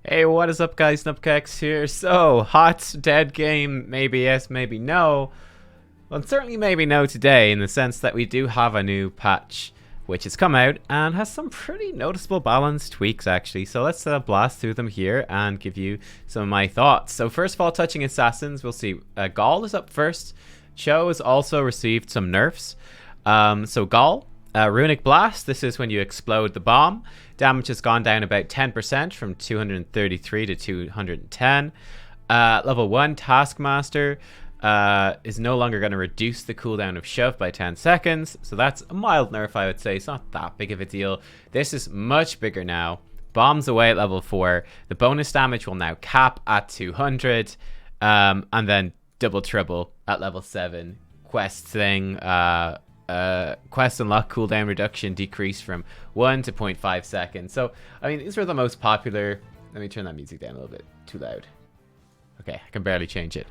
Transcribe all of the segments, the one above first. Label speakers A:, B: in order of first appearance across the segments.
A: Hey, what is up, guys? Nubkeks here. So, hot, dead game, maybe yes, maybe no. Well, certainly maybe no today, in the sense that we do have a new patch which has come out and has some pretty noticeable balance tweaks, actually. So, let's blast through them here and give you some of my thoughts. So, first of all, touching assassins, we'll see Gaul is up first. Cho has also received some nerfs. So, Gaul. Runic Blast, this is when you explode the bomb. Damage has gone down about 10% from 233 to 210. Level 1 Taskmaster is no longer going to reduce the cooldown of Shove by 10 seconds. So that's a mild nerf, I would say. It's not that big of a deal. This is much bigger now. Bombs away at level 4. The bonus damage will now cap at 200. And then double trouble at level 7. Quest thing. Quest unlock cooldown reduction decreased from 1 to 0.5 seconds. So, I mean, these were the most popular. Let me turn that music down a little bit. Too loud. Okay, I can barely change it.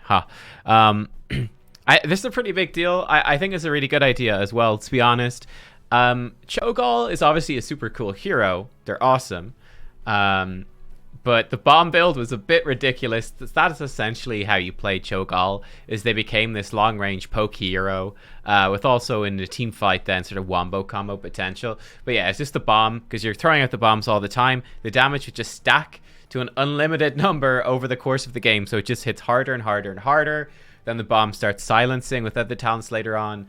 A: This is a pretty big deal. I think it's a really good idea as well, to be honest. ChoGaem is obviously a super cool hero. They're awesome. But the bomb build was a bit ridiculous. That is essentially how you play ChoGaem, is they became this long-range poke hero, with also in the team fight then sort of wombo combo potential. But yeah, it's just the bomb, because you're throwing out the bombs all the time. The damage would just stack to an unlimited number over the course of the game, so it just hits harder and harder and harder. Then the bomb starts silencing with other talents later on.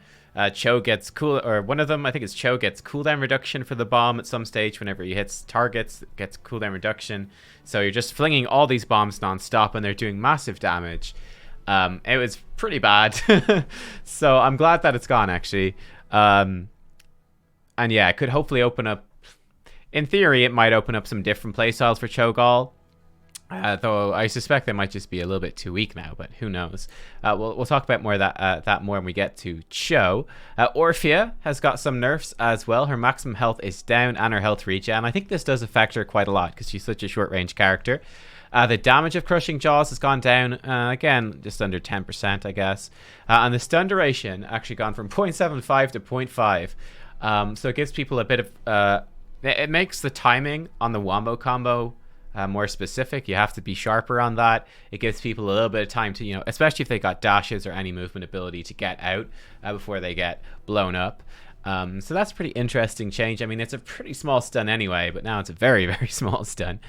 A: Cho gets one of them, I think it's Cho, gets cooldown reduction for the bomb at some stage. Whenever he hits targets, it gets cooldown reduction. So you're just flinging all these bombs non-stop and they're doing massive damage. It was pretty bad. So I'm glad that it's gone, actually. And yeah, it could hopefully open up, in theory, it might open up some different playstyles for ChoGaem. Though I suspect they might just be a little bit too weak now, but who knows? We'll talk about more of that more when we get to Cho. Orphea has got some nerfs as well. Her maximum health is down and her health regen. I think this does affect her quite a lot because she's such a short range character. The damage of Crushing Jaws has gone down, again, just under 10%, I guess. And the stun duration actually gone from 0.75 to 0.5. So it gives people a bit of... it makes the timing on the wombo combo more specific. You have to be sharper on that. It gives people a little bit of time to, especially if they got dashes or any movement ability, to get out before they get blown up. So that's a pretty interesting change. I mean, it's a pretty small stun anyway, but now it's a very, very small stun.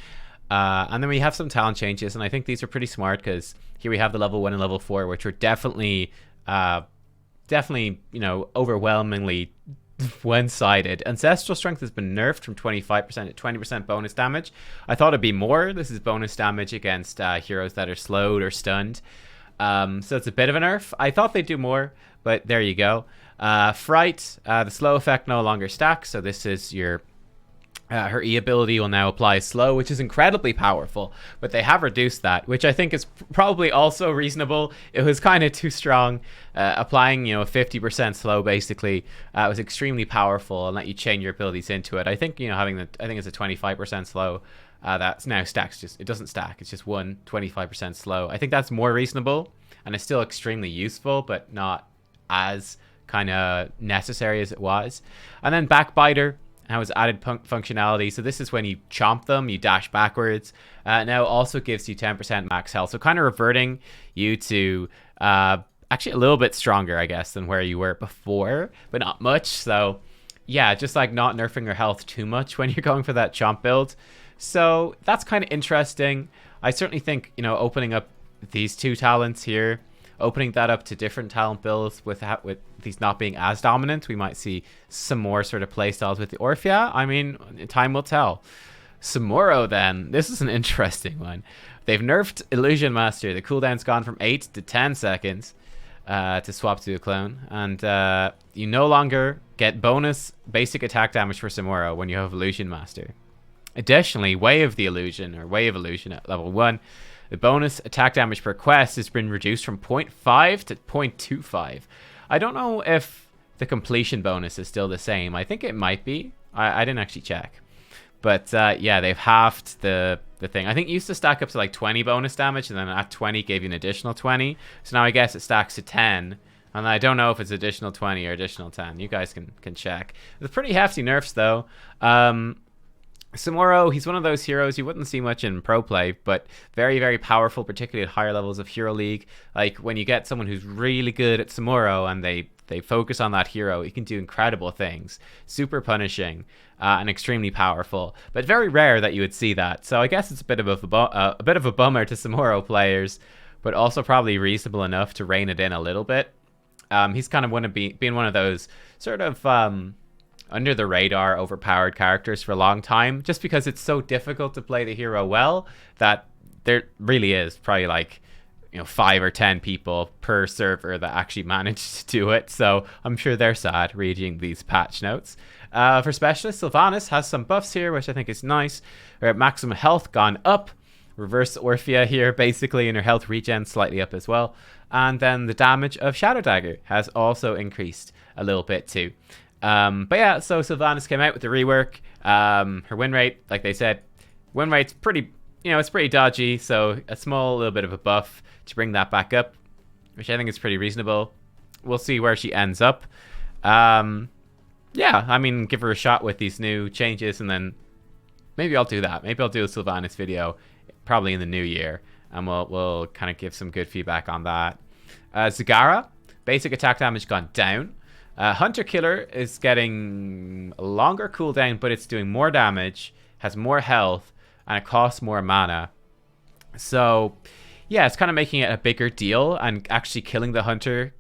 A: And then we have some talent changes, and I think these are pretty smart because here we have the level 1 and level 4, which are definitely, overwhelmingly one-sided. Ancestral Strength has been nerfed from 25% to 20% bonus damage. I thought it'd be more. This is bonus damage against heroes that are slowed or stunned. So it's a bit of a nerf. I thought they'd do more, but there you go. Fright, the slow effect no longer stacks, so this is your... her E ability will now apply slow, which is incredibly powerful, but they have reduced that, which I think is probably also reasonable. It was kind of too strong. Applying, a 50% slow basically was extremely powerful and let you chain your abilities into it. I think, I think it's a 25% slow. That's now stacks. It doesn't stack. It's just 25% slow. I think that's more reasonable, and it's still extremely useful, but not as kind of necessary as it was. And then Backbiter has added functionality. So this is when you chomp them, you dash backwards. Now also gives you 10% max health. So kind of reverting you to actually a little bit stronger, I guess, than where you were before, but not much. So yeah, just like not nerfing your health too much when you're going for that chomp build. So that's kind of interesting. I certainly think, opening up these two talents here, opening that up to different talent builds with these not being as dominant, we might see some more sort of playstyles with the Orphea. I mean, time will tell. Sommore, then. This is an interesting one. They've nerfed Illusion Master. The cooldown's gone from 8 to 10 seconds to swap to a clone. And you no longer get bonus basic attack damage for Sommore when you have Illusion Master. Additionally, Way of Illusion at level 1, the bonus attack damage per quest has been reduced from 0.5 to 0.25. I don't know if the completion bonus is still the same. I think it might be. I didn't actually check. But yeah, they've halved the thing. I think it used to stack up to like 20 bonus damage, and then at 20 gave you an additional 20. So now I guess it stacks to 10. And I don't know if it's additional 20 or additional 10. You guys can check. It's pretty hefty nerfs, though. Sommore, he's one of those heroes you wouldn't see much in pro play, but very, very powerful, particularly at higher levels of Hero League. Like when you get someone who's really good at Sommore and they focus on that hero, he can do incredible things. Super punishing and extremely powerful, but very rare that you would see that. So I guess it's a bit of a bummer to Sommore players, but also probably reasonable enough to rein it in a little bit. He's kind of being one of those sort of under the radar, overpowered characters for a long time, just because it's so difficult to play the hero well that there really is probably like 5 or 10 people per server that actually manage to do it. So I'm sure they're sad reading these patch notes. For specialists, Sylvanas has some buffs here, which I think is nice. Her maximum health gone up. Reverse Orphea here, basically, and her health regen slightly up as well. And then the damage of Shadow Dagger has also increased a little bit too. But yeah, so Sylvanas came out with the rework. Her win rate, like they said, win rate's pretty, it's pretty dodgy. So a small little bit of a buff to bring that back up, which I think is pretty reasonable. We'll see where she ends up. Yeah, I mean, give her a shot with these new changes, and then maybe I'll do that. Maybe I'll do a Sylvanas video probably in the new year, and we'll kind of give some good feedback on that. Zagara, basic attack damage gone down. Hunter Killer is getting a longer cooldown, but it's doing more damage, has more health, and it costs more mana. So, yeah, it's kind of making it a bigger deal, and actually killing the Hunter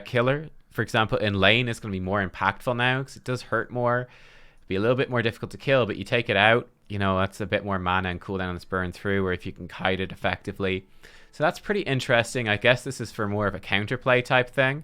A: Killer, for example, in lane is going to be more impactful now, because it does hurt more. It'll be a little bit more difficult to kill, but you take it out, that's a bit more mana and cooldown that's burned through, or if you can kite it effectively. So that's pretty interesting. I guess this is for more of a counterplay type thing.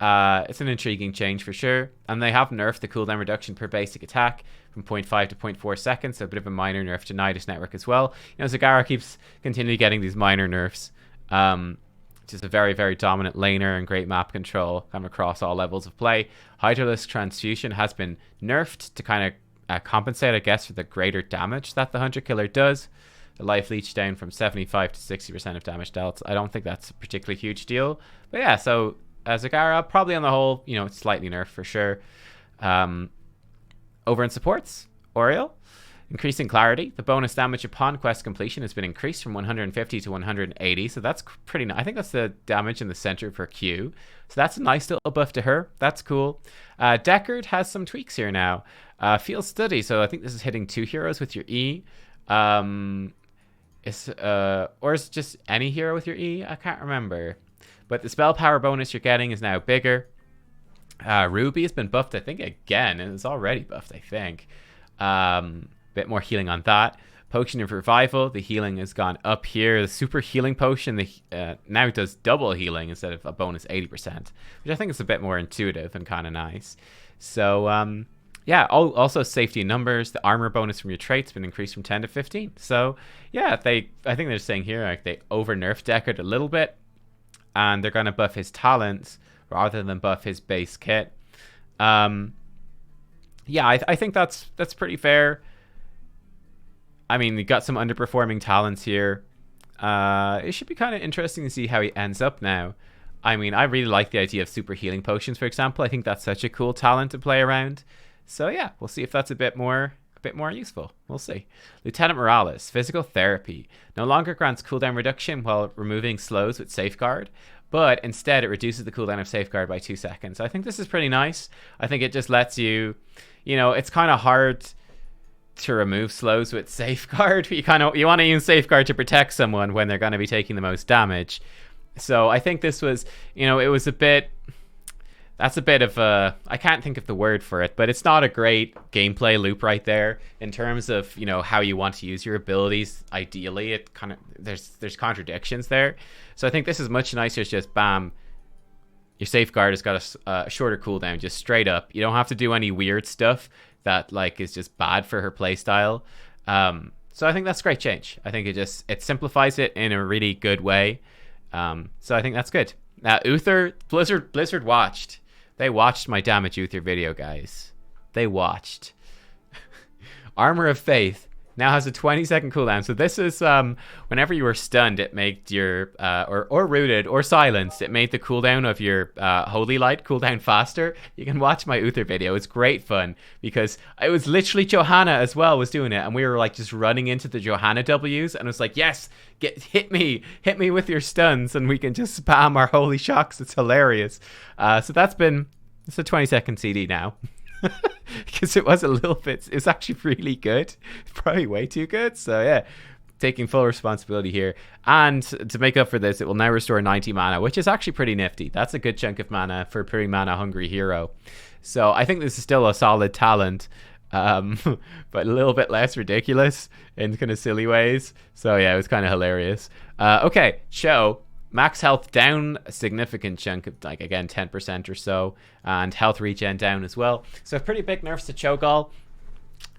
A: It's an intriguing change for sure. And they have nerfed the cooldown reduction per basic attack from 0.5 to 0.4 seconds, so a bit of a minor nerf to Nidus Network as well. Zagara keeps continually getting these minor nerfs. Just a very, very dominant laner and great map control kind of across all levels of play. Hydralisk Transfusion has been nerfed to kind of compensate, I guess, for the greater damage that the Hunter Killer does. The life leech down from 75 to 60% of damage dealt. I don't think that's a particularly huge deal. But yeah, so Zagara, probably on the whole, it's slightly nerfed for sure. Over in supports, Oriel, increasing clarity. The bonus damage upon quest completion has been increased from 150 to 180, so that's pretty nice. I think that's the damage in the center for Q. So that's a nice little buff to her. That's cool. Deckard has some tweaks here now. Field Study, so I think this is hitting 2 heroes with your E. Or is it just any hero with your E? I can't remember. But the spell power bonus you're getting is now bigger. Ruby has been buffed, I think, again, and it's already buffed, I think. Bit more healing on that. Potion of Revival, the healing has gone up here. The Super Healing Potion now does double healing instead of a bonus 80%, which I think is a bit more intuitive and kind of nice. So, yeah, also safety in numbers. The armor bonus from your traits has been increased from 10 to 15. So, yeah, I think they're saying here like they over-nerfed Deckard a little bit, and they're going to buff his talents rather than buff his base kit. Yeah, I think that's pretty fair. I mean, you got some underperforming talents here. It should be kind of interesting to see how he ends up now. I mean, I really like the idea of super healing potions, for example. I think that's such a cool talent to play around. So yeah, we'll see if that's a bit more useful. We'll see. Lieutenant Morales, physical therapy. No longer grants cooldown reduction while removing slows with safeguard, but instead it reduces the cooldown of safeguard by 2 seconds. I think this is pretty nice. I think it just lets you, it's kind of hard to remove slows with safeguard. You want to use safeguard to protect someone when they're going to be taking the most damage. So I think this was, it was a bit, that's a bit of a, I can't think of the word for it, but it's not a great gameplay loop right there in terms of, how you want to use your abilities. Ideally, it kind of, there's contradictions there. So I think this is much nicer. It's just bam, your safeguard has got a shorter cooldown, just straight up. You don't have to do any weird stuff that is just bad for her playstyle. So I think that's a great change. I think it simplifies it in a really good way. So I think that's good. Now, Uther, Blizzard watched. They watched my Damage Uther video, guys. They watched. Armor of Faith now has a 20-second cooldown. So this is whenever you were stunned, it made your or rooted or silenced, it made the cooldown of your holy light cooldown faster. You can watch my Uther video. It's great fun because it was literally Johanna as well was doing it, and we were like just running into the Johanna W's, and it was like, yes, hit me with your stuns, and we can just spam our holy shocks. It's hilarious. So it's a 20-second CD now. Because it was a little bit, it's actually really good, probably way too good. So yeah, taking full responsibility here. And to make up for this, it will now restore 90 mana, which is actually pretty nifty. That's a good chunk of mana for a pretty mana hungry hero. So I think this is still a solid talent, but a little bit less ridiculous in kind of silly ways. So yeah, it was kind of hilarious. Okay, max health down a significant chunk of, like, again, 10% or so, and health regen down as well. So pretty big nerfs to ChoGaem.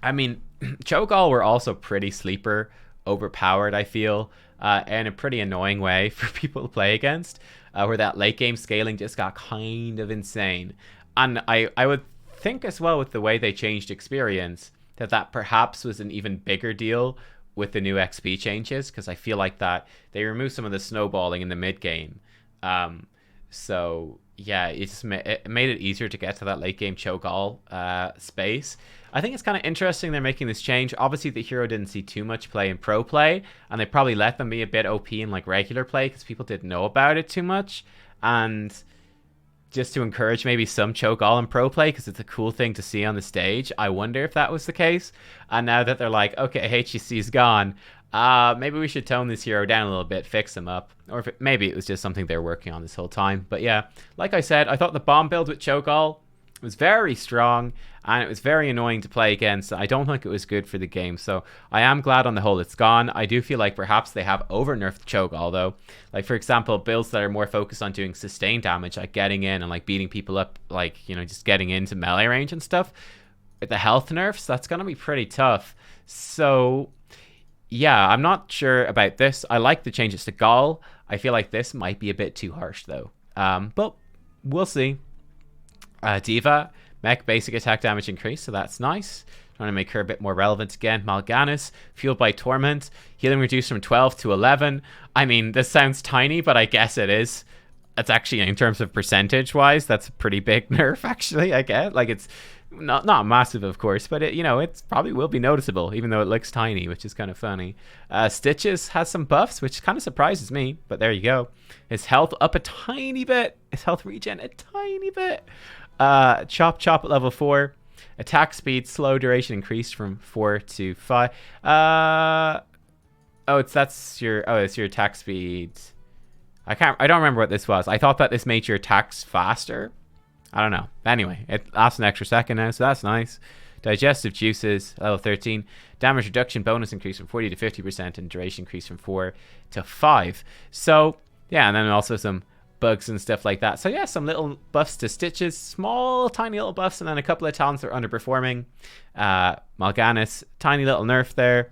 A: I mean, ChoGaem were also pretty sleeper overpowered, I feel, in a pretty annoying way for people to play against, where that late game scaling just got kind of insane. And I would think as well, with the way they changed experience, that perhaps was an even bigger deal with the new XP changes, because I feel like that they removed some of the snowballing in the mid game. So yeah, it made it easier to get to that late game ChoGaem space. I think it's kind of interesting they're making this change. Obviously, the hero didn't see too much play in pro play, and they probably let them be a bit OP in like regular play because people didn't know about it too much, and just to encourage maybe some ChoGaem in pro play because it's a cool thing to see on the stage. I wonder if that was the case. And now that they're like, okay, HGC's gone, maybe we should tone this hero down a little bit, fix him up. Or if maybe it was just something they're working on this whole time. But yeah, like I said, I thought the bomb build with ChoGaem was very strong, and it was very annoying to play against. I don't think it was good for the game, so I am glad on the whole it's gone. I do feel like perhaps they have over-nerfed ChoGaem though. Like, for example, builds that are more focused on doing sustained damage, like getting in and like beating people up, like, you know, just getting into melee range and stuff. With the health nerfs, that's going to be pretty tough. So yeah, I'm not sure about this. I like the changes to Gaul. I feel like this might be a bit too harsh though. But we'll see. Diva, mech basic attack damage increase, so that's nice. Trying to make her a bit more relevant again. Mal'Ganis, fueled by Torment. Healing reduced from 12 to 11. I mean, this sounds tiny, but I guess it is. It's actually, in terms of percentage-wise, that's a pretty big nerf, actually, I guess. Like, it's not massive, of course, but it, you know, it probably will be noticeable, even though it looks tiny, which is kind of funny. Stitches has some buffs, which kind of surprises me, but there you go. His health up a tiny bit. His health regen a tiny bit. Chop at level 4. Attack speed, slow duration increased from 4 to 5. It's your attack speed. I don't remember what this was. I thought that this made your attacks faster. I don't know. Anyway, it lasts an extra second now, so that's nice. Digestive juices, level 13. Damage reduction bonus increase from 40 to 50%, and duration increase from 4 to 5. So yeah, and then also some bugs and stuff like that. So yeah, some little buffs to Stitches, small tiny little buffs, and then a couple of talents that are underperforming. Mal'Ganis, tiny little nerf there,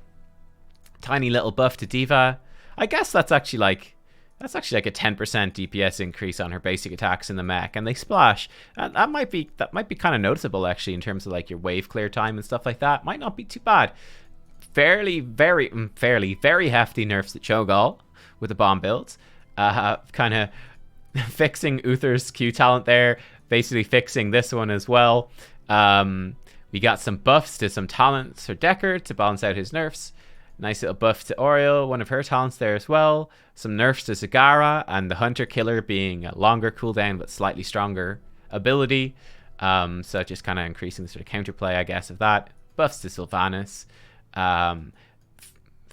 A: tiny little buff to Diva. I guess that's actually like a 10% DPS increase on her basic attacks in the mech, and they splash. That might be kind of noticeable actually in terms of like your wave clear time and stuff like that. Might not be too bad. Very hefty nerfs to ChoGaem with the bomb builds. Kind of fixing Uther's Q talent there, basically fixing this one as well. We got some buffs to some talents for Deckard to balance out his nerfs. Nice little buff to Oriel, one of her talents there as well. Some nerfs to Zagara, and the Hunter Killer being a longer cooldown but slightly stronger ability. So just kind of increasing the sort of counterplay, I guess, of that. Buffs to Sylvanas.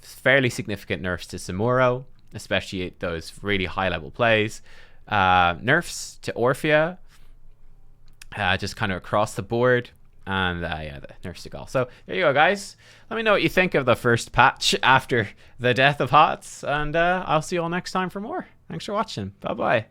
A: Fairly significant nerfs to Sommore, especially at those really high level plays. Nerfs to Orphea, just kind of across the board, and yeah, the nerfs to Gaul. So there you go, guys. Let me know what you think of the first patch after the death of HOTS, and I'll see you all next time for more. Thanks for watching. Bye bye.